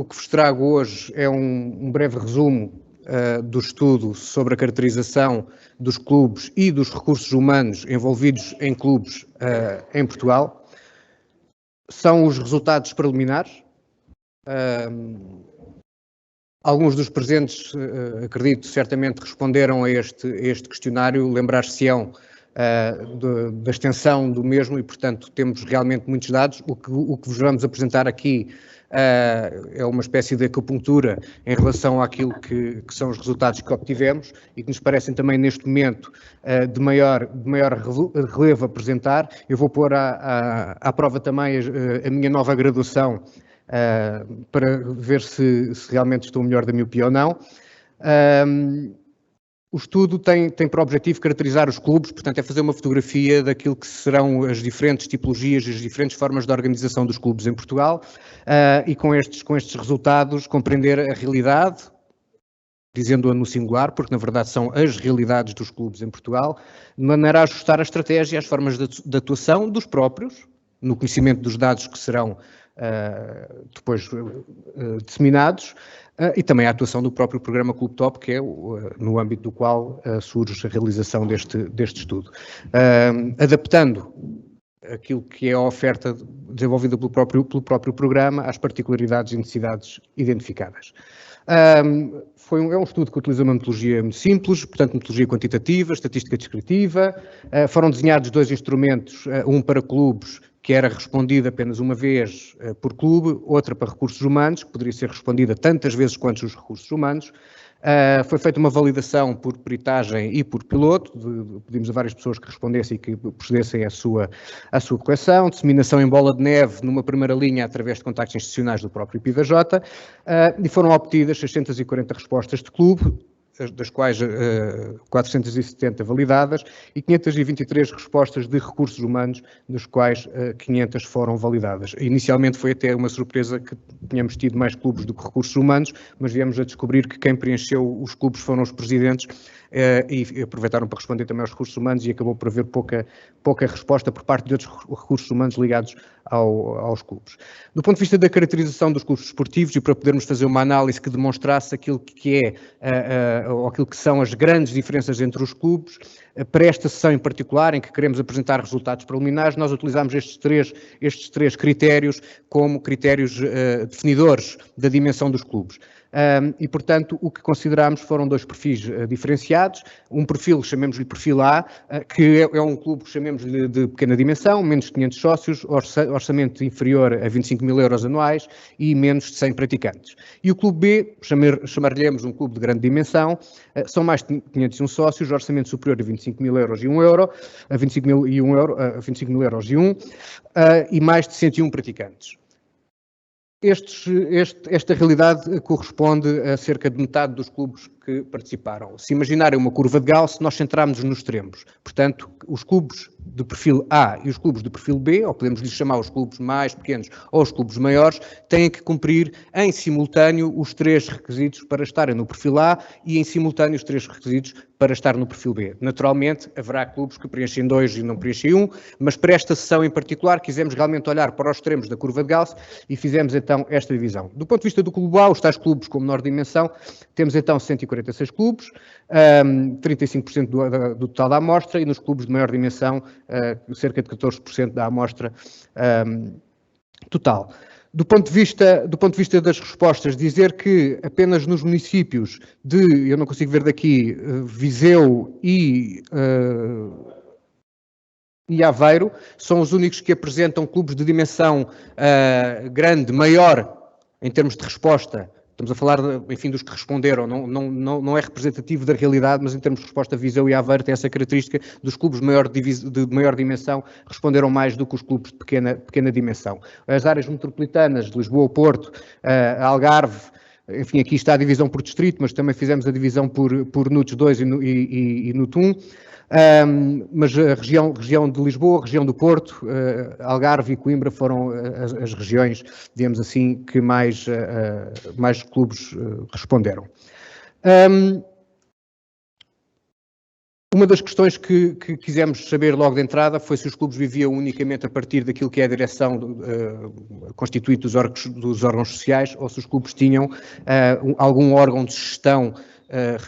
que vos trago hoje é um breve resumo do estudo sobre a caracterização dos clubes e dos recursos humanos envolvidos em clubes em Portugal. São os resultados preliminares. Alguns dos presentes, acredito, certamente responderam a este questionário, lembrar-se-ão da extensão do mesmo e, portanto, temos realmente muitos dados. O que vos vamos apresentar aqui é uma espécie de acupuntura em relação àquilo que são os resultados que obtivemos e que nos parecem também, neste momento, de maior relevo apresentar. Eu vou pôr à prova também a minha nova graduação para ver se realmente estou melhor da miopia ou não. O estudo tem por objetivo caracterizar os clubes, portanto é fazer uma fotografia daquilo que serão as diferentes tipologias, as diferentes formas de organização dos clubes em Portugal e com estes resultados compreender a realidade, dizendo-a no singular, porque na verdade são as realidades dos clubes em Portugal, de maneira a ajustar a estratégia às formas de atuação dos próprios, no conhecimento dos dados que serão depois disseminados, e também a atuação do próprio programa Clube Top, que é no âmbito do qual surge a realização deste estudo. Adaptando aquilo que é a oferta desenvolvida pelo próprio programa às particularidades e necessidades identificadas. É um estudo que utiliza uma metodologia muito simples, portanto, metodologia quantitativa, estatística descritiva. Foram desenhados 2 instrumentos, um para clubes, que era respondido apenas uma vez por clube, outra para recursos humanos, que poderia ser respondida tantas vezes quanto os recursos humanos. Foi feita uma validação por peritagem e por piloto, pedimos a várias pessoas que respondessem e que procedessem à sua coleção, disseminação em bola de neve numa primeira linha através de contactos institucionais do próprio IPVJ, e foram obtidas 640 respostas de clube, das quais 470 validadas, e 523 respostas de recursos humanos, das quais 500 foram validadas. Inicialmente foi até uma surpresa que tínhamos tido mais clubes do que recursos humanos, mas viemos a descobrir que quem preencheu os clubes foram os presidentes e aproveitaram para responder também aos recursos humanos e acabou por haver pouca resposta por parte de outros recursos humanos ligados aos clubes. Do ponto de vista da caracterização dos clubes esportivos e para podermos fazer uma análise que demonstrasse aquilo que é ou aquilo que são as grandes diferenças entre os clubes, para esta sessão em particular, em que queremos apresentar resultados preliminares, nós utilizamos estes três critérios como critérios definidores da dimensão dos clubes. E, portanto, o que consideramos foram 2 perfis diferenciados. Um perfil, chamemos-lhe perfil A, que é um clube que chamemos-lhe de pequena dimensão, menos de 500 sócios, orçamento inferior a 25 mil euros anuais e menos de 100 praticantes. E o clube B, chamar-lhe-emos um clube de grande dimensão, são mais de 501 sócios, orçamento superior a 25 mil euros e 1 euro, a 25 mil euros e 1, e mais de 101 praticantes. Esta realidade corresponde a cerca de metade dos clubes que participaram. Se imaginarem uma curva de Gauss, nós centramos-nos nos extremos. Portanto, os clubes de perfil A e os clubes de perfil B, ou podemos lhes chamar os clubes mais pequenos ou os clubes maiores, têm que cumprir em simultâneo os 3 requisitos para estarem no perfil A e em simultâneo os 3 requisitos para estar no perfil B. Naturalmente, haverá clubes que preenchem 2 e não preenchem 1, mas para esta sessão em particular quisemos realmente olhar para os extremos da curva de Gauss e fizemos então esta divisão. Do ponto de vista do clube A, os tais clubes com menor dimensão, temos então 146 clubes, 35% do total da amostra, e nos clubes de maior dimensão, cerca de 14% da amostra total. Do ponto de vista das respostas, dizer que apenas nos municípios de, eu não consigo ver daqui, Viseu e Aveiro, são os únicos que apresentam clubes de dimensão grande, maior, em termos de resposta. Estamos a falar, enfim, dos que responderam, não é representativo da realidade, mas em termos de resposta, Viseu e Aveiro tem essa característica dos clubes de maior dimensão responderam mais do que os clubes de pequena dimensão. As áreas metropolitanas de Lisboa, Porto, Algarve, enfim, aqui está a divisão por distrito, mas também fizemos a divisão por NUTS 2 e NUT 1. Mas a região de Lisboa, a região do Porto, Algarve e Coimbra foram as regiões, digamos assim, que mais clubes responderam. Uma das questões que quisemos saber logo de entrada foi se os clubes viviam unicamente a partir daquilo que é a direção constituinte dos órgãos sociais ou se os clubes tinham algum órgão de gestão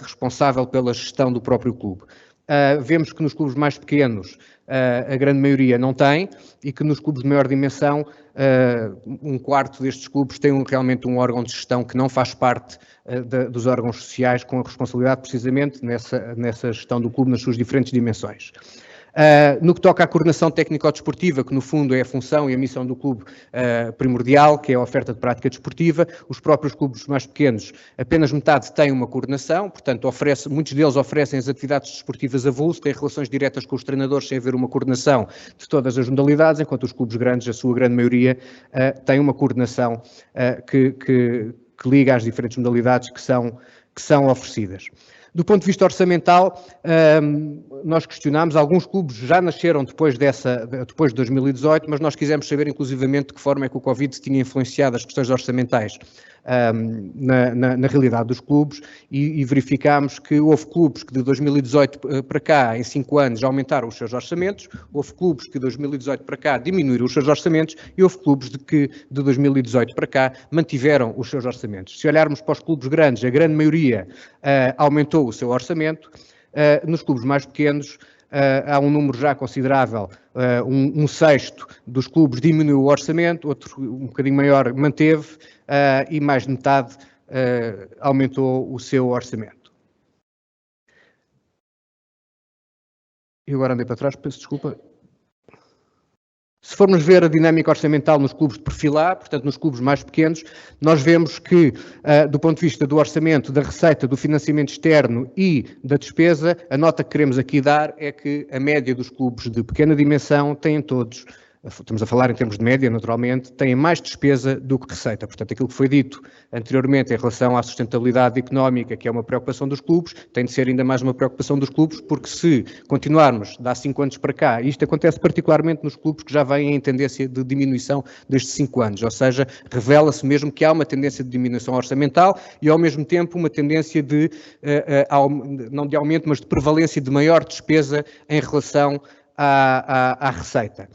responsável pela gestão do próprio clube. Vemos que nos clubes mais pequenos a grande maioria não tem e que nos clubes de maior dimensão um quarto destes clubes tem realmente um órgão de gestão que não faz parte dos órgãos sociais com a responsabilidade precisamente nessa gestão do clube nas suas diferentes dimensões. No que toca à coordenação técnico-desportiva, que no fundo é a função e a missão do clube primordial, que é a oferta de prática desportiva, os próprios clubes mais pequenos, apenas metade têm uma coordenação, portanto muitos deles oferecem as atividades desportivas a vulso, têm relações diretas com os treinadores sem haver uma coordenação de todas as modalidades, enquanto os clubes grandes, a sua grande maioria, têm uma coordenação que liga às diferentes modalidades que são oferecidas. Do ponto de vista orçamental, nós questionámos, alguns clubes já nasceram depois de 2018, mas nós quisemos saber inclusivamente de que forma é que o Covid tinha influenciado as questões orçamentais na realidade dos clubes e verificámos que houve clubes que de 2018 para cá, em 5 anos, aumentaram os seus orçamentos, houve clubes que de 2018 para cá diminuíram os seus orçamentos e houve clubes que de 2018 para cá mantiveram os seus orçamentos. Se olharmos para os clubes grandes, a grande maioria aumentou o seu orçamento. Nos clubes mais pequenos, há um número já considerável, um sexto dos clubes diminuiu o orçamento, outro um bocadinho maior manteve e mais de metade aumentou o seu orçamento. Eu agora andei para trás, peço desculpa. Se formos ver a dinâmica orçamental nos clubes de perfil A, portanto nos clubes mais pequenos, nós vemos que, do ponto de vista do orçamento, da receita, do financiamento externo e da despesa, a nota que queremos aqui dar é que a média dos clubes de pequena dimensão têm todos, estamos a falar em termos de média, naturalmente, têm mais despesa do que receita. Portanto, aquilo que foi dito anteriormente em relação à sustentabilidade económica, que é uma preocupação dos clubes, tem de ser ainda mais uma preocupação dos clubes, porque se continuarmos de há 5 anos para cá, e isto acontece particularmente nos clubes que já vêm em tendência de diminuição destes 5 anos, ou seja, revela-se mesmo que há uma tendência de diminuição orçamental e, ao mesmo tempo, uma tendência de, não de aumento, mas de prevalência de maior despesa em relação à receita.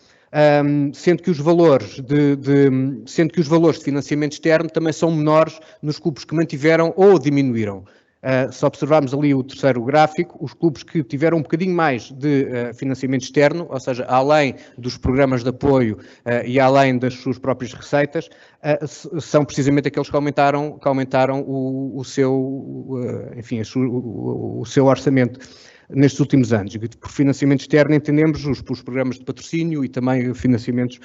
Sendo que os valores de financiamento externo também são menores nos clubes que mantiveram ou diminuíram. Se observarmos ali o terceiro gráfico, os clubes que tiveram um bocadinho mais de financiamento externo, ou seja, além dos programas de apoio e além das suas próprias receitas, são precisamente aqueles que aumentaram o seu orçamento nestes últimos anos. Por financiamento externo entendemos os programas de patrocínio e também financiamentos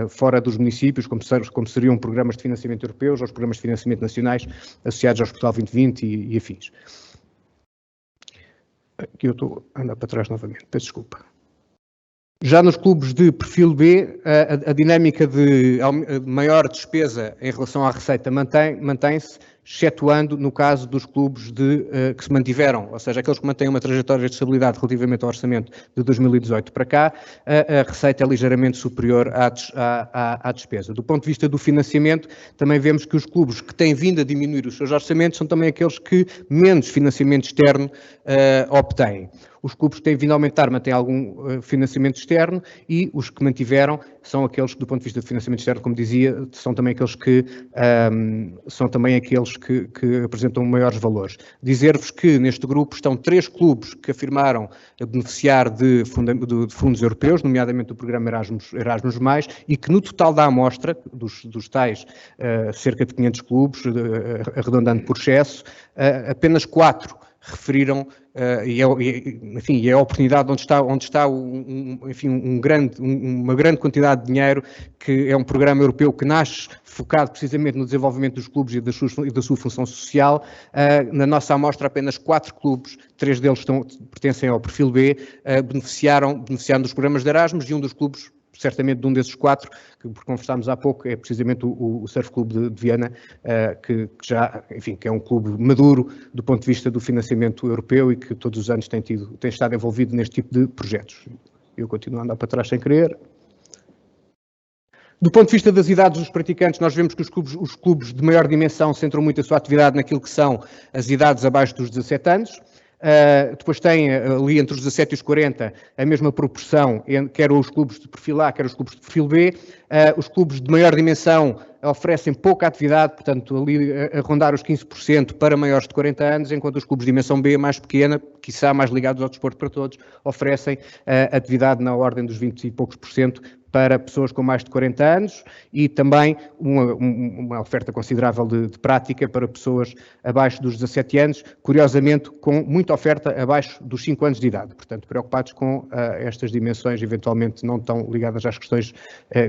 fora dos municípios, como seriam programas de financiamento europeus ou os programas de financiamento nacionais associados ao Portugal 2020 e afins. Aqui eu estou a andar para trás novamente, peço desculpa. Já nos clubes de perfil B, a dinâmica de maior despesa em relação à receita mantém-se, excetuando no caso dos clubes que se mantiveram, ou seja, aqueles que mantêm uma trajetória de estabilidade relativamente ao orçamento de 2018 para cá, a receita é ligeiramente superior à despesa. Do ponto de vista do financiamento, também vemos que os clubes que têm vindo a diminuir os seus orçamentos são também aqueles que menos financiamento externo obtêm. Os clubes que têm vindo a aumentar mantêm algum financiamento externo e os que mantiveram são aqueles que, do ponto de vista de financiamento externo, como dizia, são também aqueles que apresentam maiores valores. Dizer-vos que neste grupo estão 3 clubes que afirmaram beneficiar de fundos europeus, nomeadamente do programa Erasmus+, e que no total da amostra, dos tais cerca de 500 clubes, arredondando por excesso, apenas 4 referiram, é a oportunidade onde está uma grande quantidade de dinheiro, que é um programa europeu que nasce focado precisamente no desenvolvimento dos clubes e da sua função social. Na nossa amostra, apenas 4 clubes, 3 deles pertencem ao perfil B, beneficiaram dos programas de Erasmus, e um dos clubes, certamente de um desses 4, que conversámos há pouco, é precisamente o Surf Clube de Viana, que é um clube maduro do ponto de vista do financiamento europeu e que todos os anos tem estado envolvido neste tipo de projetos. Eu continuo a andar para trás sem querer. Do ponto de vista das idades dos praticantes, nós vemos que os clubes de maior dimensão centram muito a sua atividade naquilo que são as idades abaixo dos 17 anos. Depois tem ali entre os 17 e os 40 a mesma proporção, quer os clubes de perfil A, quer os clubes de perfil B. Os clubes de maior dimensão oferecem pouca atividade, portanto ali a rondar os 15% para maiores de 40 anos, enquanto os clubes de dimensão B, mais pequena, quiçá mais ligados ao desporto para todos, oferecem atividade na ordem dos 20 e poucos por cento para pessoas com mais de 40 anos e também uma oferta considerável de prática para pessoas abaixo dos 17 anos, curiosamente com muita oferta abaixo dos 5 anos de idade, portanto preocupados com estas dimensões eventualmente não tão ligadas às questões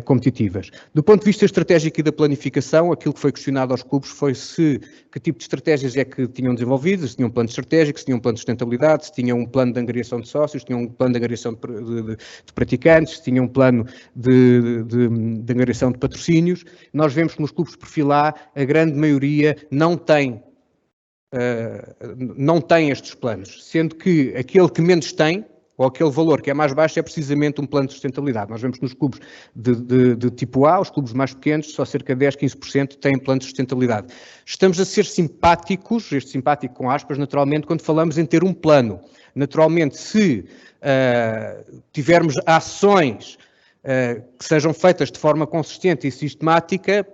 competitivas. Do ponto de vista estratégico e da planificação, aquilo que foi questionado aos clubes foi que tipo de estratégias é que tinham desenvolvido, se tinham um plano estratégico, se tinham um plano de sustentabilidade, se tinham um plano de angariação de sócios, se tinham um plano de angariação de praticantes, se tinham um plano de angariação de patrocínios. Nós vemos que nos clubes de perfil A, a grande maioria não tem estes planos, sendo que aquele que menos tem, ou aquele valor que é mais baixo, é precisamente um plano de sustentabilidade. Nós vemos que nos clubes de tipo A, os clubes mais pequenos, só cerca de 10, 15% têm plano de sustentabilidade. Estamos a ser simpáticos, este simpático com aspas, naturalmente, quando falamos em ter um plano. Naturalmente, se tivermos ações que sejam feitas de forma consistente e sistemática,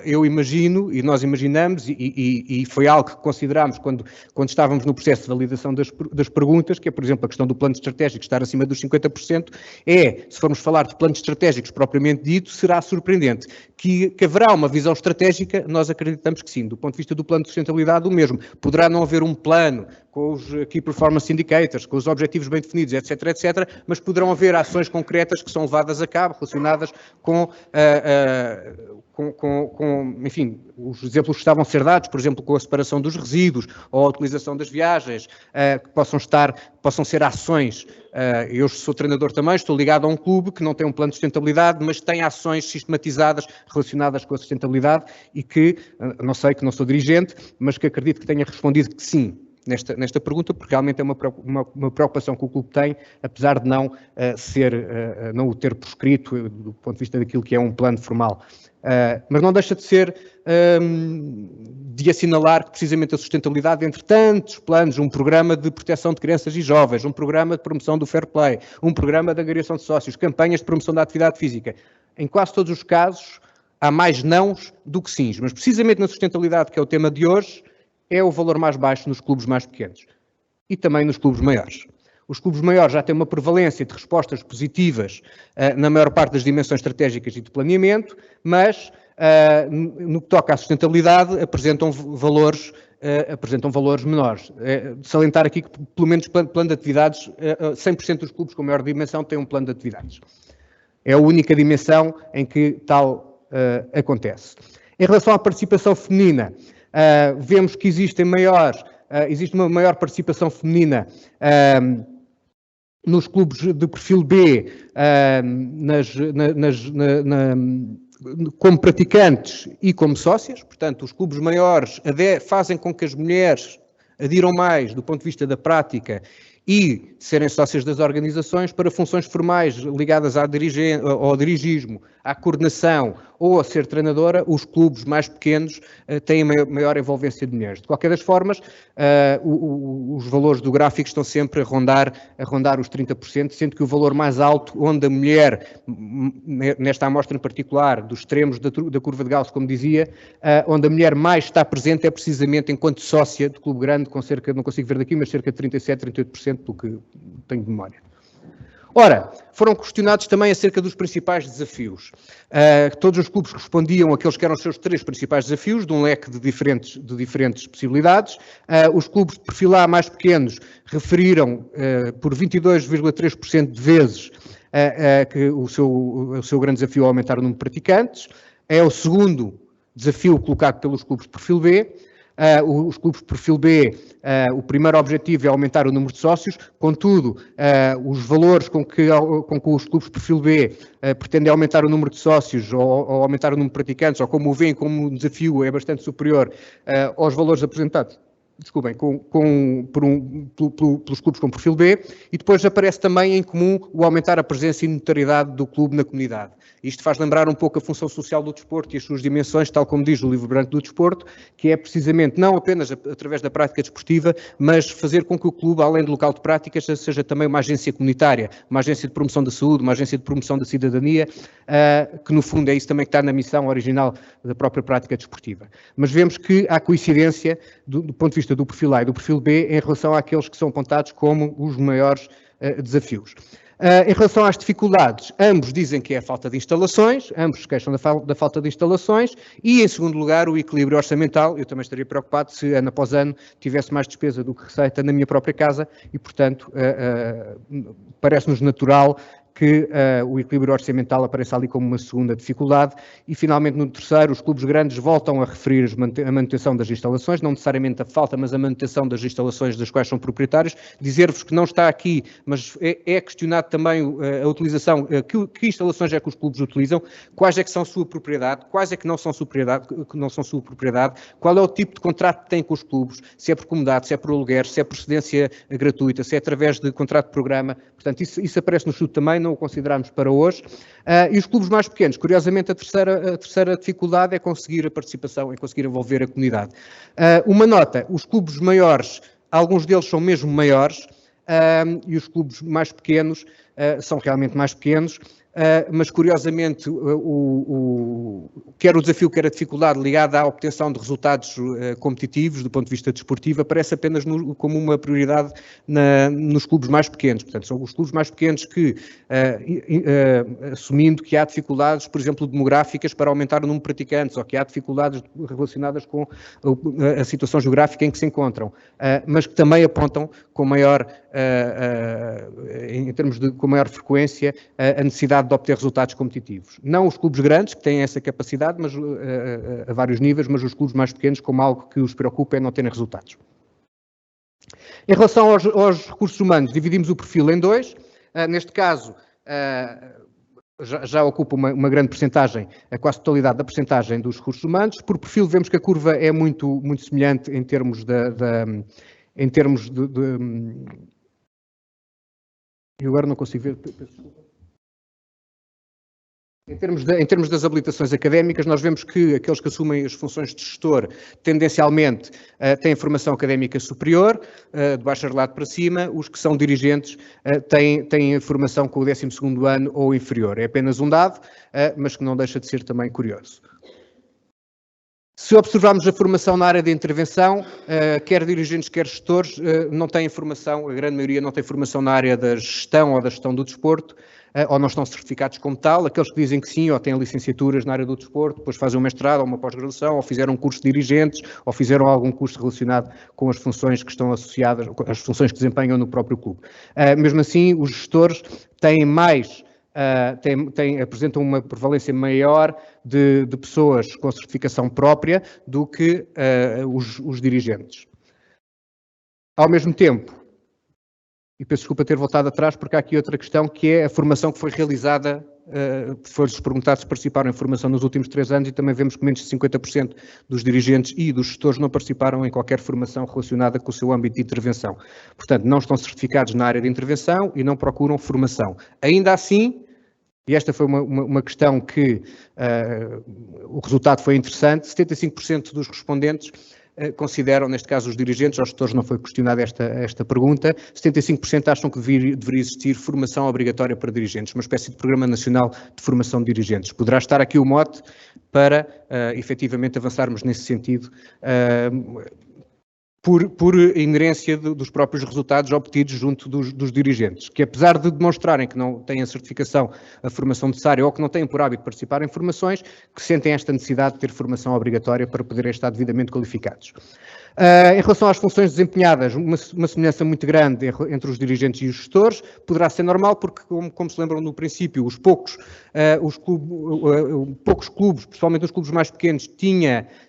eu imagino, e nós imaginamos, e foi algo que considerámos quando estávamos no processo de validação das perguntas, que é, por exemplo, a questão do plano estratégico estar acima dos 50%, se formos falar de planos estratégicos propriamente dito, será surpreendente. Que haverá uma visão estratégica, nós acreditamos que sim. Do ponto de vista do plano de sustentabilidade, o mesmo. Poderá não haver um plano com os Key Performance Indicators, com os objetivos bem definidos, etc., etc., mas poderão haver ações concretas que são levadas a cabo, relacionadas com enfim, os exemplos que estavam a ser dados, por exemplo, com a separação dos resíduos ou a utilização das viagens, que possam ser ações. Eu sou treinador também, estou ligado a um clube que não tem um plano de sustentabilidade, mas tem ações sistematizadas relacionadas com a sustentabilidade e que, não sei, que não sou dirigente, mas que acredito que tenha respondido que sim nesta pergunta, porque realmente é uma preocupação que o clube tem, apesar de não o ter por escrito do ponto de vista daquilo que é um plano formal. Mas não deixa de ser de assinalar que precisamente a sustentabilidade, entre tantos planos, um programa de proteção de crianças e jovens, um programa de promoção do fair play, um programa de angariação de sócios, campanhas de promoção da atividade física, em quase todos os casos há mais nãos do que sims, mas precisamente na sustentabilidade, que é o tema de hoje, é o valor mais baixo nos clubes mais pequenos e também nos clubes maiores. Os clubes maiores já têm uma prevalência de respostas positivas na maior parte das dimensões estratégicas e de planeamento, mas no que toca à sustentabilidade apresentam valores menores. Salientar aqui que, pelo menos, plano de atividades, 100% dos clubes com maior dimensão têm um plano de atividades. É a única dimensão em que tal acontece. Em relação à participação feminina, vemos que existe uma maior participação feminina nos clubes de perfil B, como praticantes e como sócias. Portanto, os clubes maiores fazem com que as mulheres adiram mais do ponto de vista da prática e serem sócias das organizações para funções formais ligadas ao dirigismo, à coordenação ou a ser treinadora. Os clubes mais pequenos têm maior envolvência de mulheres. De qualquer das formas, os valores do gráfico estão sempre a rondar os 30%, sendo que o valor mais alto, onde a mulher, nesta amostra em particular, dos extremos da curva de Gauss, como dizia, onde a mulher mais está presente é precisamente enquanto sócia de clube grande, com cerca, não consigo ver daqui, mas cerca de 37, 38%, do que tenho de memória. Ora, foram questionados também acerca dos principais desafios. Todos os clubes respondiam àqueles que eram os seus 3 principais desafios, de um leque de diferentes possibilidades. Os clubes de perfil A mais pequenos referiram por 22,3% de vezes que o seu grande desafio é aumentar o número de praticantes. É o segundo desafio colocado pelos clubes de perfil B. Os clubes de perfil B, o primeiro objetivo é aumentar o número de sócios, contudo, os valores com que os clubes de perfil B pretendem aumentar o número de sócios ou aumentar o número de praticantes, ou como o veem como um desafio, é bastante superior aos valores apresentados desculpem, pelos clubes com perfil B, e depois aparece também em comum o aumentar a presença e notoriedade do clube na comunidade. Isto faz lembrar um pouco a função social do desporto e as suas dimensões, tal como diz o Livro Branco do Desporto, que é precisamente não apenas através da prática desportiva, mas fazer com que o clube, além de local de práticas, seja também uma agência comunitária, uma agência de promoção da saúde, uma agência de promoção da cidadania, que no fundo é isso também que está na missão original da própria prática desportiva. Mas vemos que há coincidência do ponto de vista do perfil A e do perfil B em relação àqueles que são apontados como os maiores desafios. Em relação às dificuldades, ambos dizem que é a falta de instalações, ambos se queixam da falta de instalações e, em segundo lugar, o equilíbrio orçamental. Eu também estaria preocupado se, ano após ano, tivesse mais despesa do que receita na minha própria casa e, portanto, parece-nos natural que o equilíbrio orçamental apareça ali como uma segunda dificuldade. E, finalmente, no terceiro, os clubes grandes voltam a referir a manutenção das instalações, não necessariamente a falta, mas a manutenção das instalações das quais são proprietários. Dizer-vos que não está aqui, mas é questionado também a utilização, que instalações é que os clubes utilizam, quais é que são sua propriedade, quais é que não são sua propriedade, qual é o tipo de contrato que têm com os clubes, se é por comunidade, se é por aluguer, se é por cedência gratuita, se é através de contrato de programa. Portanto, isso aparece no estudo também, não o consideramos para hoje. E os clubes mais pequenos, curiosamente, a terceira dificuldade é conseguir a participação, é conseguir envolver a comunidade. Uma nota, os clubes maiores, alguns deles são mesmo maiores, e os clubes mais pequenos são realmente mais pequenos, mas curiosamente quer o desafio, quer a dificuldade ligada à obtenção de resultados competitivos do ponto de vista desportivo aparece apenas como uma prioridade nos clubes mais pequenos. Portanto, são os clubes mais pequenos que, assumindo que há dificuldades, por exemplo, demográficas para aumentar o número de praticantes ou que há dificuldades relacionadas com a situação geográfica em que se encontram, mas que também apontam com maior frequência a necessidade de obter resultados competitivos. Não os clubes grandes, que têm essa capacidade, mas a vários níveis, mas os clubes mais pequenos, como algo que os preocupa é não terem resultados. Em relação aos recursos humanos, dividimos o perfil em dois. Neste caso, já ocupa uma grande percentagem, a quase totalidade da percentagem dos recursos humanos. Por perfil, vemos que a curva é muito semelhante em termos eu agora não consigo ver, peço desculpa. Em termos das habilitações académicas, nós vemos que aqueles que assumem as funções de gestor, tendencialmente, têm formação académica superior, de bacharelado para cima. Os que são dirigentes têm formação com o 12º ano ou inferior. É apenas um dado, mas que não deixa de ser também curioso. Se observarmos a formação na área de intervenção, quer dirigentes, quer gestores, não têm formação, a grande maioria não tem formação na área da gestão ou da gestão do desporto, ou não estão certificados como tal. Aqueles que dizem que sim, ou têm licenciaturas na área do desporto, depois fazem um mestrado ou uma pós-graduação, ou fizeram um curso de dirigentes, ou fizeram algum curso relacionado com as funções que estão associadas, as funções que desempenham no próprio clube. Mesmo assim, os gestores têm apresentam uma prevalência maior de pessoas com certificação própria do que os dirigentes. Ao mesmo tempo, e peço desculpa ter voltado atrás, porque há aqui outra questão, que é a formação que foi realizada, foi-lhes perguntado se participaram em formação nos últimos 3 anos, e também vemos que menos de 50% dos dirigentes e dos gestores não participaram em qualquer formação relacionada com o seu âmbito de intervenção. Portanto, não estão certificados na área de intervenção e não procuram formação. Ainda assim, e esta foi uma questão que o resultado foi interessante, 75% dos respondentes consideram, neste caso os dirigentes, aos gestores não foi questionada esta pergunta, 75% acham que deveria existir formação obrigatória para dirigentes, uma espécie de Programa Nacional de Formação de Dirigentes. Poderá estar aqui o mote para, efetivamente, avançarmos nesse sentido, por inerência dos próprios resultados obtidos junto dos dirigentes, que apesar de demonstrarem que não têm a certificação, a formação necessária, ou que não têm por hábito participar em formações, que sentem esta necessidade de ter formação obrigatória para poderem estar devidamente qualificados. Em relação às funções desempenhadas, uma semelhança muito grande entre os dirigentes e os gestores, poderá ser normal porque, como se lembram no princípio, poucos clubes, principalmente os clubes mais pequenos,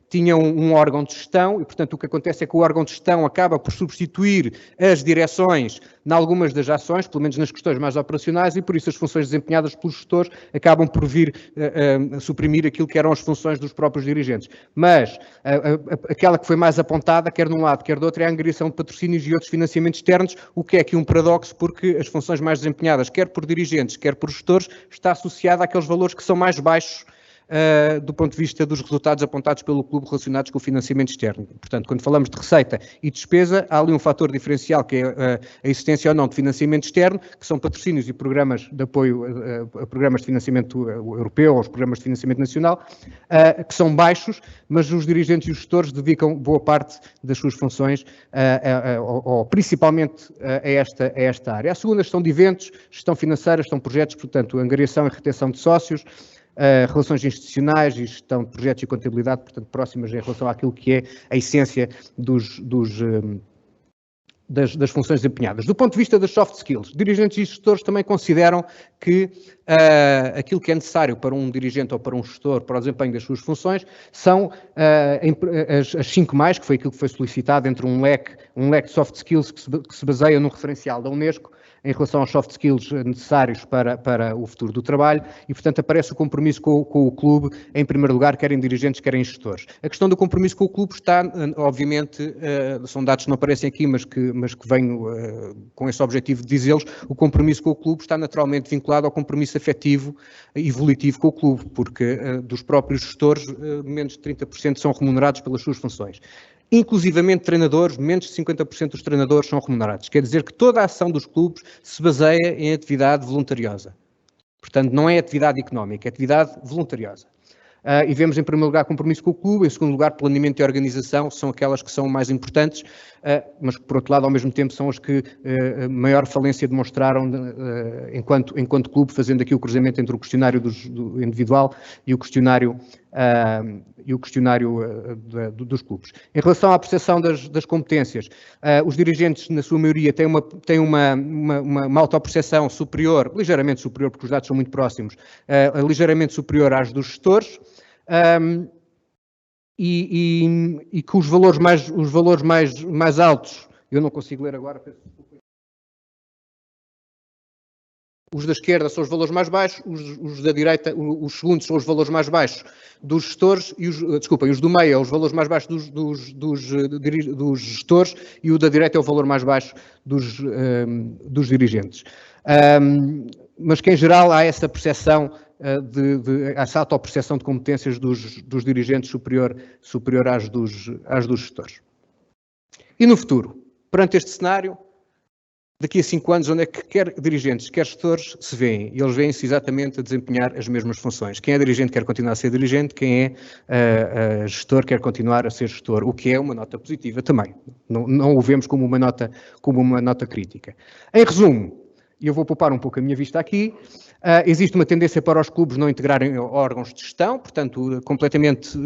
tinham um órgão de gestão e, portanto, o que acontece é que o órgão de gestão acaba por substituir as direções em algumas das ações, pelo menos nas questões mais operacionais, e por isso as funções desempenhadas pelos gestores acabam por vir a suprimir aquilo que eram as funções dos próprios dirigentes. Mas aquela que foi mais apontada, quer de um lado, quer do outro, é a angariação de patrocínios e outros financiamentos externos, o que é aqui um paradoxo, porque as funções mais desempenhadas, quer por dirigentes, quer por gestores, está associada àqueles valores que são mais baixos do ponto de vista dos resultados apontados pelo clube relacionados com o financiamento externo. Portanto, quando falamos de receita e despesa, há ali um fator diferencial, que é a existência ou não de financiamento externo, que são patrocínios e programas de apoio a programas de financiamento europeu ou os programas de financiamento nacional, que são baixos, mas os dirigentes e os gestores dedicam boa parte das suas funções, ou principalmente a esta área. A segunda, gestão de eventos, gestão financeira, gestão de projetos, portanto, angariação e retenção de sócios, relações institucionais e gestão de projetos e contabilidade, portanto, próximas em relação àquilo que é a essência das funções desempenhadas. Do ponto de vista das soft skills, dirigentes e gestores também consideram que aquilo que é necessário para um dirigente ou para um gestor para o desempenho das suas funções são as 5 mais, que foi aquilo que foi solicitado entre um leque de soft skills que se baseia num referencial da Unesco, em relação aos soft skills necessários para o futuro do trabalho e, portanto, aparece o compromisso com o clube, em primeiro lugar, querem dirigentes, querem gestores. A questão do compromisso com o clube está, obviamente, são dados que não aparecem aqui, mas que venho com esse objetivo de dizê-los, o compromisso com o clube está naturalmente vinculado ao compromisso afetivo e volitivo com o clube, porque dos próprios gestores, menos de 30% são remunerados pelas suas funções. Inclusivamente treinadores, menos de 50% dos treinadores são remunerados. Quer dizer que toda a ação dos clubes se baseia em atividade voluntariosa. Portanto, não é atividade económica, é atividade voluntariosa. E vemos, em primeiro lugar, compromisso com o clube, em segundo lugar, planeamento e organização, são aquelas que são mais importantes, mas que, por outro lado, ao mesmo tempo, são as que maior falência demonstraram enquanto clube, fazendo aqui o cruzamento entre o questionário do individual e o questionário dos clubes. Em relação à percepção das competências, os dirigentes, na sua maioria, têm uma autopercepção superior, ligeiramente superior, porque os dados são muito próximos, ligeiramente superior às dos gestores, e que os valores mais altos, eu não consigo ler agora, peço desculpa. Os da esquerda são os valores mais baixos, os da direita, os segundos são os valores mais baixos dos gestores, e os do meio, os valores mais baixos dos gestores, e o da direita é o valor mais baixo dos dirigentes. Mas que, em geral, há essa percepção, essa autopercepção de competências dos dirigentes superior às dos gestores. E no futuro, perante este cenário, daqui a 5 anos, onde é que quer dirigentes, quer gestores se veem? E eles veem-se exatamente a desempenhar as mesmas funções. Quem é dirigente quer continuar a ser dirigente, quem é gestor quer continuar a ser gestor, o que é uma nota positiva também. Não o vemos como uma nota crítica. Em resumo, e eu vou poupar um pouco a minha vista aqui, existe uma tendência para os clubes não integrarem órgãos de gestão, portanto, completamente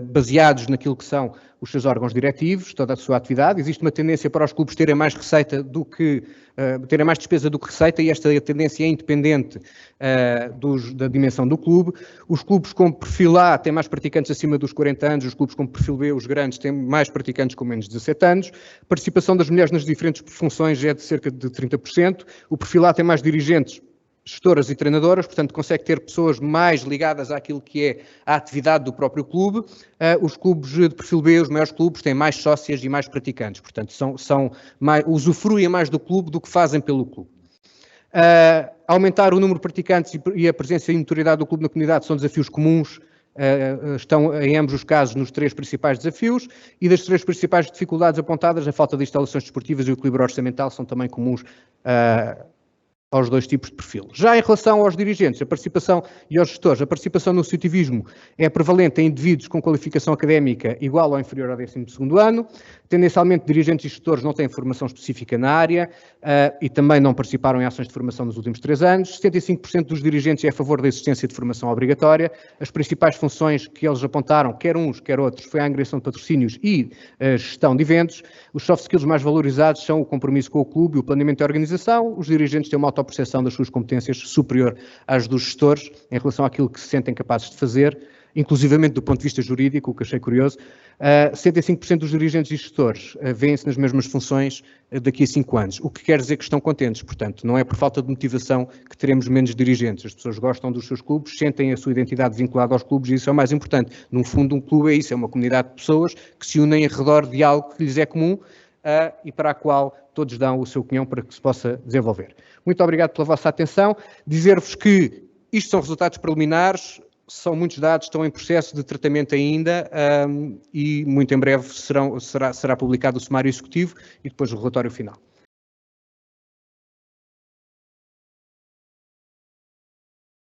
baseados naquilo que são os seus órgãos diretivos, toda a sua atividade. Existe uma tendência para os clubes terem mais receita terem mais despesa do que receita, e esta tendência é independente da dimensão do clube. Os clubes com perfil A têm mais praticantes acima dos 40 anos, os clubes com perfil B, os grandes, têm mais praticantes com menos de 17 anos. A participação das mulheres nas diferentes funções é de cerca de 30%. O perfil A tem mais dirigentes, gestoras e treinadoras, portanto consegue ter pessoas mais ligadas àquilo que é a atividade do próprio clube. Os clubes de perfil B, os maiores clubes, têm mais sócias e mais praticantes, portanto usufruem mais do clube do que fazem pelo clube. Aumentar o número de praticantes e a presença e notoriedade do clube na comunidade são desafios comuns, estão em ambos os casos nos 3 principais desafios, e das 3 principais dificuldades apontadas, a falta de instalações desportivas e o equilíbrio orçamental são também comuns aos 2 tipos de perfil. Já em relação aos dirigentes, a participação e aos gestores, a participação no associativismo é prevalente em indivíduos com qualificação académica igual ou inferior ao 12º ano. Tendencialmente, dirigentes e gestores não têm formação específica na área e também não participaram em ações de formação nos últimos 3 anos. 75% dos dirigentes é a favor da existência de formação obrigatória. As principais funções que eles apontaram, quer uns, quer outros, foi a angariação de patrocínios e a gestão de eventos. Os soft skills mais valorizados são o compromisso com o clube e o planeamento e organização. Os dirigentes têm uma autopercepção das suas competências superior às dos gestores em relação àquilo que se sentem capazes de fazer. inclusivamente do ponto de vista jurídico, o que achei curioso, 65% dos dirigentes e gestores vêem-se nas mesmas funções daqui a 5 anos, o que quer dizer que estão contentes, portanto, não é por falta de motivação que teremos menos dirigentes, as pessoas gostam dos seus clubes, sentem a sua identidade vinculada aos clubes e isso é o mais importante. No fundo, um clube é isso, é uma comunidade de pessoas que se unem em redor de algo que lhes é comum e para a qual todos dão o seu cunhão para que se possa desenvolver. Muito obrigado pela vossa atenção. Dizer-vos que isto são resultados preliminares, são muitos dados, estão em processo de tratamento ainda e muito em breve será publicado o sumário executivo e depois o relatório final.